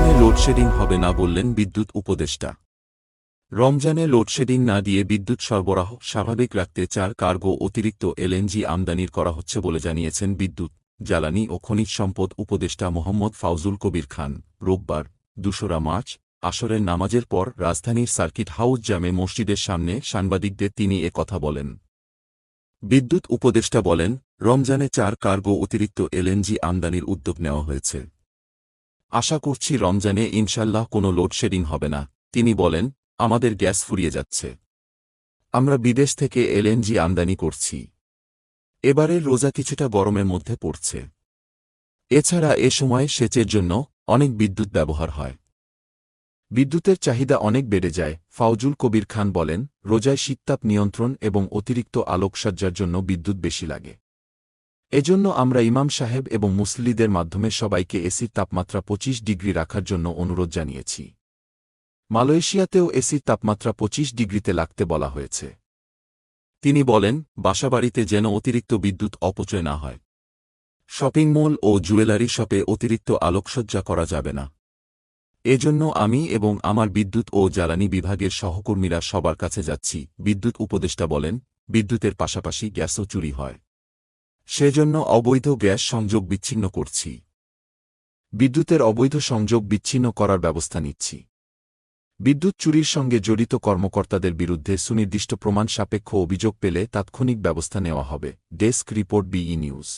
রমজানে লোডশেডিং হবে না বললেন বিদ্যুৎ উপদেষ্টা। রমজানে লোডশেডিং না দিয়ে বিদ্যুৎ সরবরাহ স্বাভাবিক রাখতে 4 কার্গো অতিরিক্ত এলএনজি আমদানির করা হচ্ছে বলে জানিয়েছেন বিদ্যুৎ, জ্বালানি ও খনিজ সম্পদ উপদেষ্টা মোহাম্মদ ফাউজুল কবির খান। রোববার ২রা মার্চ আসরের নামাজের পর রাজধানীর সার্কিট হাউস জামে মসজিদের সামনে সাংবাদিকদের তিনি এ কথা বলেন। বিদ্যুৎ উপদেষ্টা বলেন, রমজানে 4 কার্গো অতিরিক্ত এলএনজি আমদানির উদ্যোগ নেওয়া হয়েছে। আশা করছি রমজানে ইনশাল্লাহ কোনো লোডশেডিং হবে না। তিনি বলেন, আমাদের গ্যাস ফুরিয়ে যাচ্ছে। আমরা বিদেশ থেকে এলএনজি আমদানি করছি। এবারের রোজা কিছুটা গরমের মধ্যে পড়ছে। এছাড়া এ সময় সেচের জন্য অনেক বিদ্যুৎ ব্যবহার হয়। বিদ্যুতের চাহিদা অনেক বেড়ে যায়। ফাউজুল কবির খান বলেন, রোজায় শীততাপ নিয়ন্ত্রণ এবং অতিরিক্ত আলোকসজ্জার জন্য বিদ্যুৎ বেশি লাগে। এজন্য আমরা ইমাম সাহেব এবং মুসল্লিদের মাধ্যমে সবাইকে এসির তাপমাত্রা 25 ডিগ্রি রাখার জন্য অনুরোধ জানিয়েছি। মালয়েশিয়াতেও এসির তাপমাত্রা 25 ডিগ্রিতে রাখতে বলা হয়েছে। তিনি বলেন, বাসাবাড়িতে যেন অতিরিক্ত বিদ্যুৎ অপচয় না হয়। শপিং মল ও জুয়েলারি শপে অতিরিক্ত আলোকসজ্জা করা যাবে না। এজন্য আমি এবং আমার বিদ্যুৎ ও জ্বালানি বিভাগের সহকর্মীরা সবার কাছে যাচ্ছি। বিদ্যুৎ উপদেষ্টা বলেন, বিদ্যুতের পাশাপাশি গ্যাসও চুরি হয়। সেজন্য অবৈধ গ্যাস সংযোগ বিচ্ছিন্ন করছি। বিদ্যুতের অবৈধ সংযোগ বিচ্ছিন্ন করার ব্যবস্থা নিচ্ছি। বিদ্যুৎ চুরির সঙ্গে জড়িত কর্মকর্তাদের বিরুদ্ধে সুনির্দিষ্ট প্রমাণ সাপেক্ষ অভিযোগ পেলে তাৎক্ষণিক ব্যবস্থা নেওয়া হবে। Desk report, BE news.